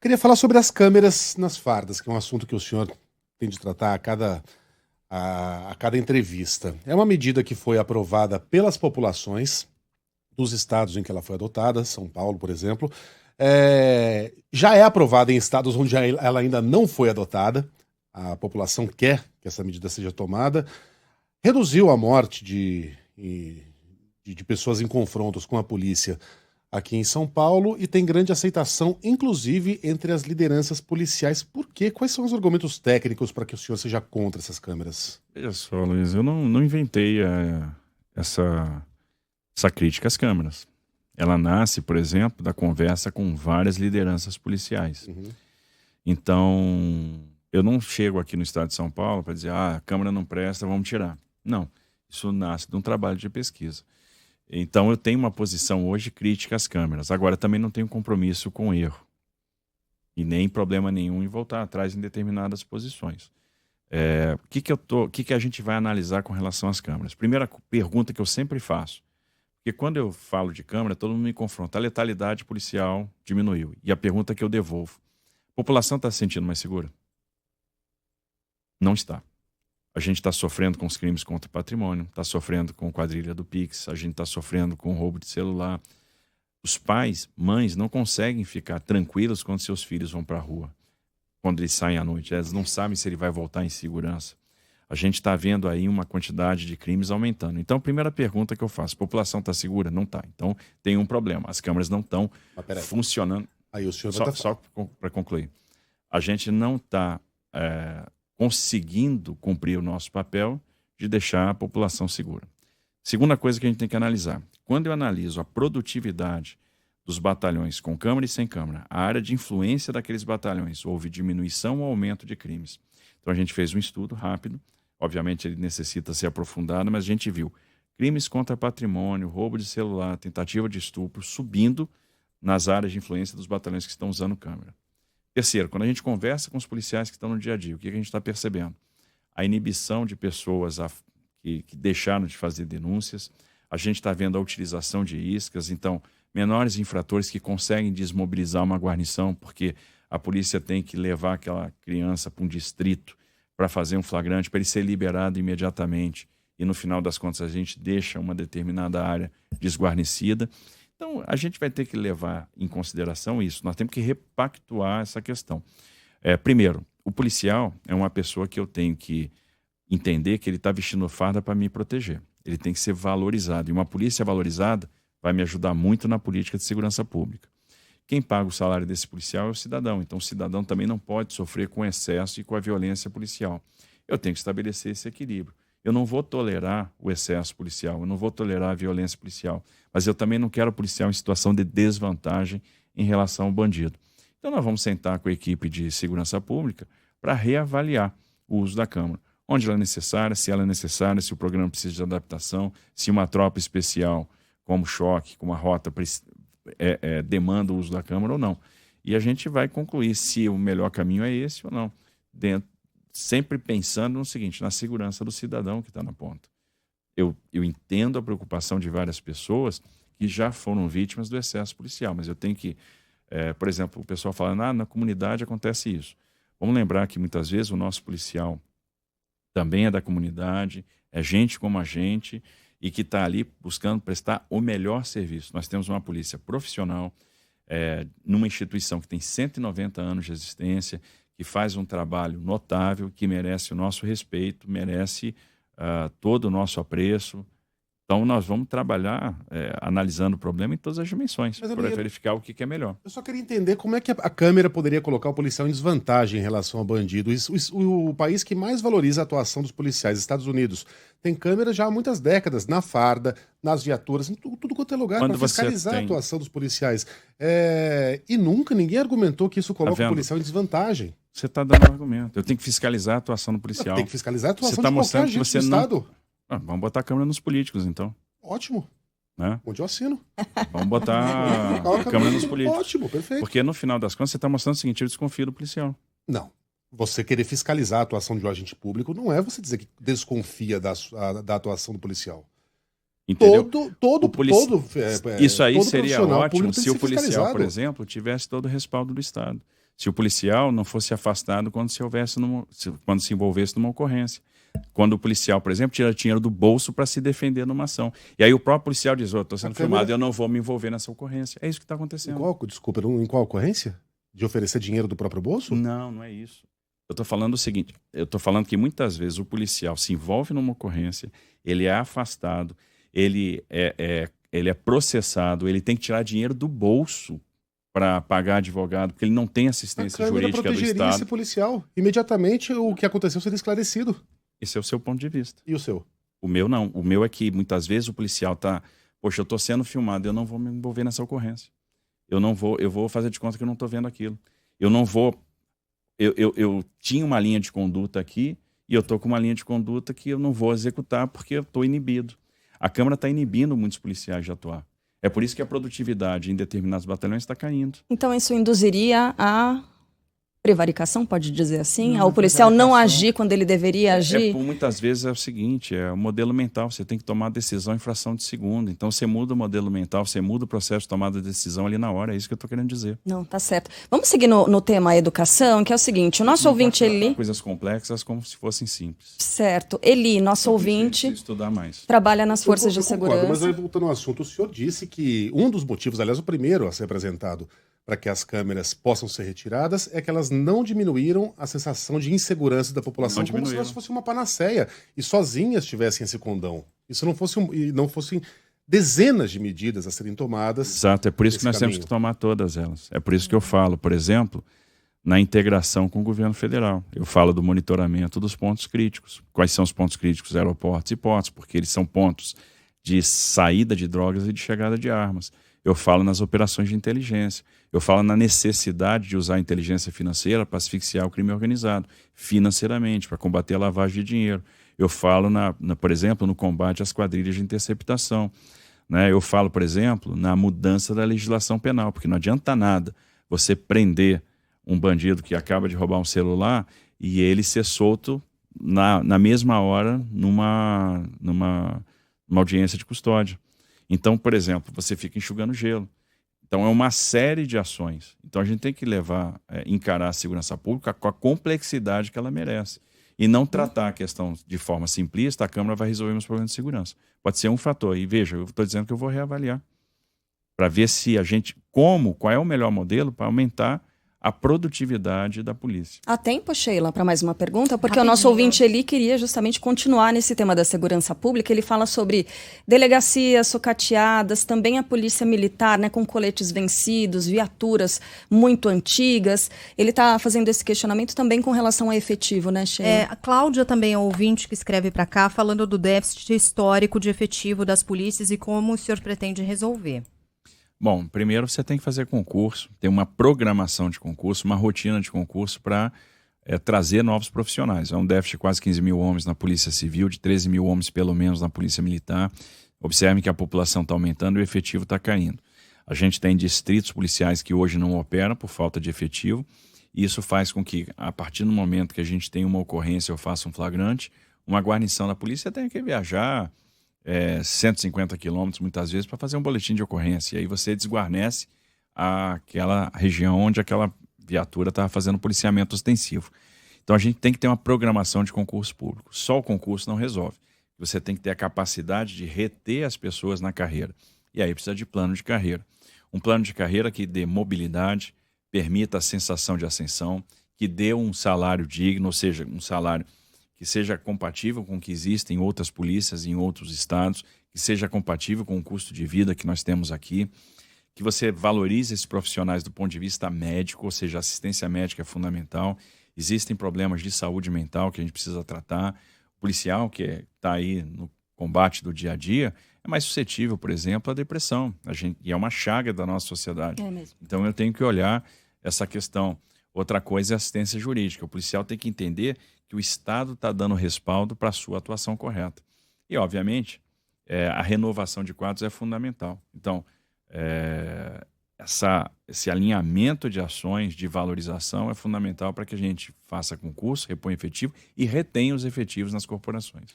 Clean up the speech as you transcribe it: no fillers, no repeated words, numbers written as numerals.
Queria falar sobre as câmeras nas fardas, que é um assunto que o senhor tem de tratar a cada entrevista. É uma medida que foi aprovada pelas populações dos estados em que ela foi adotada, São Paulo, por exemplo. Já é aprovada em estados onde ela ainda não foi adotada. A população quer que essa medida seja tomada. Reduziu a morte de pessoas em confrontos com a polícia aqui em São Paulo e tem grande aceitação, inclusive entre as lideranças policiais. Por quê? Quais são os argumentos técnicos para que o senhor seja contra essas câmeras? Veja só, Luiz, eu não inventei essa crítica às câmeras. Ela nasce, por exemplo, da conversa com várias lideranças policiais. Uhum. Então, eu não chego aqui no estado de São Paulo para dizer, a câmera não presta, vamos tirar. Não, isso nasce de um trabalho de pesquisa. Então, eu tenho uma posição hoje crítica às câmeras. Agora, também não tenho compromisso com o erro. E nem problema nenhum em voltar atrás em determinadas posições. O que a gente vai analisar com relação às câmeras? Primeira pergunta que eu sempre faço, porque quando eu falo de câmera, todo mundo me confronta. A letalidade policial diminuiu. E a pergunta que eu devolvo, a população está se sentindo mais segura? Não está. A gente está sofrendo com os crimes contra o patrimônio, está sofrendo com a quadrilha do Pix, a gente está sofrendo com o roubo de celular. Os pais, mães, não conseguem ficar tranquilos quando seus filhos vão para a rua, quando eles saem à noite. Elas não sabem se ele vai voltar em segurança. A gente está vendo aí uma quantidade de crimes aumentando. Então, a primeira pergunta que eu faço, a população está segura? Não está. Então, tem um problema. As câmeras não estão funcionando. Aí o senhor Só para concluir. A gente não está conseguindo cumprir o nosso papel de deixar a população segura. Segunda coisa que a gente tem que analisar. Quando eu analiso a produtividade dos batalhões com câmara e sem câmara, a área de influência daqueles batalhões, houve diminuição ou aumento de crimes. Então a gente fez um estudo rápido, obviamente ele necessita ser aprofundado, mas a gente viu crimes contra patrimônio, roubo de celular, tentativa de estupro, subindo nas áreas de influência dos batalhões que estão usando câmera. Terceiro, quando a gente conversa com os policiais que estão no dia a dia, o que a gente está percebendo? A inibição de pessoas que deixaram de fazer denúncias, a gente está vendo a utilização de iscas, então menores infratores que conseguem desmobilizar uma guarnição porque a polícia tem que levar aquela criança para um distrito para fazer um flagrante, para ele ser liberado imediatamente e no final das contas a gente deixa uma determinada área desguarnecida. Então a gente vai ter que levar em consideração isso, nós temos que repactuar essa questão. Primeiro, o policial é uma pessoa que eu tenho que entender que ele está vestindo farda para me proteger, ele tem que ser valorizado e uma polícia valorizada vai me ajudar muito na política de segurança pública. Quem paga o salário desse policial é o cidadão. Então, o cidadão também não pode sofrer com excesso e com a violência policial. Eu tenho que estabelecer esse equilíbrio. Eu não vou tolerar o excesso policial, eu não vou tolerar a violência policial, mas eu também não quero o policial em situação de desvantagem em relação ao bandido. Então, nós vamos sentar com a equipe de segurança pública para reavaliar o uso da câmara. Onde ela é necessária, se o programa precisa de adaptação, se uma tropa especial, como choque, como a rota demanda o uso da câmara ou não. E a gente vai concluir se o melhor caminho é esse ou não, sempre pensando no seguinte, na segurança do cidadão que está na ponta. Eu entendo a preocupação de várias pessoas que já foram vítimas do excesso policial, mas eu tenho que, por exemplo, o pessoal fala, na comunidade acontece isso. Vamos lembrar que muitas vezes o nosso policial também é da comunidade, é gente como a gente, e que está ali buscando prestar o melhor serviço. Nós temos uma polícia profissional, numa instituição que tem 190 anos de existência, que faz um trabalho notável, que merece o nosso respeito, merece todo o nosso apreço. Então, nós vamos trabalhar analisando o problema em todas as dimensões, para verificar o que é melhor. Eu só queria entender como é que a câmera poderia colocar o policial em desvantagem em relação ao bandido. O país que mais valoriza a atuação dos policiais, Estados Unidos, tem câmeras já há muitas décadas, na farda, nas viaturas, em tudo quanto é lugar, para fiscalizar a atuação dos policiais. E nunca ninguém argumentou que isso coloca o policial em desvantagem. Você está dando argumento. Eu tenho que fiscalizar a atuação do policial. Tem que fiscalizar a atuação de qualquer agente do Estado. Vamos botar a câmera nos políticos, então. Ótimo. Né? Onde eu assino. Vamos botar a câmera nos políticos. Ótimo, perfeito. Porque no final das contas você está mostrando o seguinte, eu desconfio do policial. Não. Você querer fiscalizar a atuação de um agente público não é você dizer que desconfia da atuação do policial. Entendeu? Isso aí seria ótimo se o policial, por exemplo, tivesse todo o respaldo do Estado. se o policial não fosse afastado quando se envolvesse numa ocorrência. Quando o policial, por exemplo, tira dinheiro do bolso para se defender numa ação. E aí o próprio policial diz, estou sendo filmado, eu não vou me envolver nessa ocorrência. É isso que está acontecendo. Em qual ocorrência? De oferecer dinheiro do próprio bolso? Não, não é isso. Eu estou falando o seguinte, eu estou falando que muitas vezes o policial se envolve numa ocorrência, ele é afastado, ele é processado, ele tem que tirar dinheiro do bolso para pagar advogado, porque ele não tem assistência jurídica do Estado. Esse policial. Imediatamente o que aconteceu seria esclarecido. Esse é o seu ponto de vista. E o seu? O meu não. O meu é que muitas vezes o policial tá, poxa, eu estou sendo filmado, eu não vou me envolver nessa ocorrência. Eu vou fazer de conta que eu não estou vendo aquilo. Eu não vou... Eu tinha uma linha de conduta aqui e eu estou com uma linha de conduta que eu não vou executar porque eu estou inibido. A Câmara está inibindo muitos policiais de atuar. É por isso que a produtividade em determinados batalhões está caindo. Então isso induziria a prevaricação, pode dizer assim? Ao policial não agir quando ele deveria agir? Muitas vezes é o seguinte, é o modelo mental, você tem que tomar a decisão em fração de segundo. Então você muda o modelo mental, você muda o processo de tomada de decisão ali na hora, é isso que eu estou querendo dizer. Não, tá certo. Vamos seguir no tema educação, que é o seguinte, o nosso ouvinte Eli... Coisas complexas como se fossem simples. Certo. Eli, nosso ouvinte, estudar mais. Trabalha nas forças de concordo, segurança. mas aí, voltando ao assunto, o senhor disse que um dos motivos, aliás, o primeiro a ser apresentado para que as câmeras possam ser retiradas é que elas não diminuíram a sensação de insegurança da população, como se elas fossem uma panaceia e sozinhas tivessem esse condão. Isso não fossem dezenas de medidas a serem tomadas. Exato, é por isso que nós temos que tomar todas elas. É por isso que eu falo, por exemplo, na integração com o governo federal. Eu falo do monitoramento dos pontos críticos. Quais são os pontos críticos? Aeroportos e portos, porque eles são pontos de saída de drogas e de chegada de armas. Eu falo nas operações de inteligência. Eu falo na necessidade de usar a inteligência financeira para asfixiar o crime organizado, financeiramente, para combater a lavagem de dinheiro. Eu falo, por exemplo, no combate às quadrilhas de interceptação. Né? Eu falo, por exemplo, na mudança da legislação penal, porque não adianta nada você prender um bandido que acaba de roubar um celular e ele ser solto na mesma hora numa audiência de custódia. Então, por exemplo, você fica enxugando gelo. Então, é uma série de ações. Então, a gente tem que encarar a segurança pública com a complexidade que ela merece. E não tratar a questão de forma simplista, a Câmara vai resolver os problemas de segurança. Pode ser um fator. E veja, eu estou dizendo que eu vou reavaliar. Para ver se qual é o melhor modelo para aumentar a produtividade da polícia. Há tempo, Sheila, para mais uma pergunta? Porque o nosso ouvinte Eli queria justamente continuar nesse tema da segurança pública. Ele fala sobre delegacias sucateadas, também a polícia militar, né, com coletes vencidos, viaturas muito antigas. Ele está fazendo esse questionamento também com relação a efetivo, né, Sheila? A Cláudia também é ouvinte que escreve para cá, falando do déficit histórico de efetivo das polícias e como o senhor pretende resolver. Bom, primeiro você tem que fazer concurso, ter uma programação de concurso, uma rotina de concurso para trazer novos profissionais. É um déficit de quase 15 mil homens na Polícia Civil, de 13 mil homens pelo menos na Polícia Militar. Observem que a população está aumentando e o efetivo está caindo. A gente tem distritos policiais que hoje não operam por falta de efetivo, e isso faz com que, a partir do momento que a gente tem uma ocorrência ou faça um flagrante, uma guarnição da polícia tenha que viajar 150 quilômetros muitas vezes para fazer um boletim de ocorrência. E aí você desguarnece aquela região onde aquela viatura estava fazendo policiamento ostensivo. Então a gente tem que ter uma programação de concurso público. Só o concurso não resolve. Você tem que ter a capacidade de reter as pessoas na carreira. E aí precisa de plano de carreira. Um plano de carreira que dê mobilidade, permita a sensação de ascensão, que dê um salário digno, ou seja, um salário que seja compatível com o que existe em outras polícias, em outros estados, que seja compatível com o custo de vida que nós temos aqui, que você valorize esses profissionais do ponto de vista médico, ou seja, a assistência médica é fundamental. Existem problemas de saúde mental que a gente precisa tratar. O policial que está aí no combate do dia a dia é mais suscetível, por exemplo, à depressão. E é uma chaga da nossa sociedade. É mesmo. Então eu tenho que olhar essa questão. Outra coisa é a assistência jurídica. O policial tem que entender que o Estado está dando respaldo para a sua atuação correta. E, obviamente, a renovação de quadros é fundamental. Então, esse alinhamento de ações de valorização é fundamental para que a gente faça concurso, reponha efetivo e retenha os efetivos nas corporações.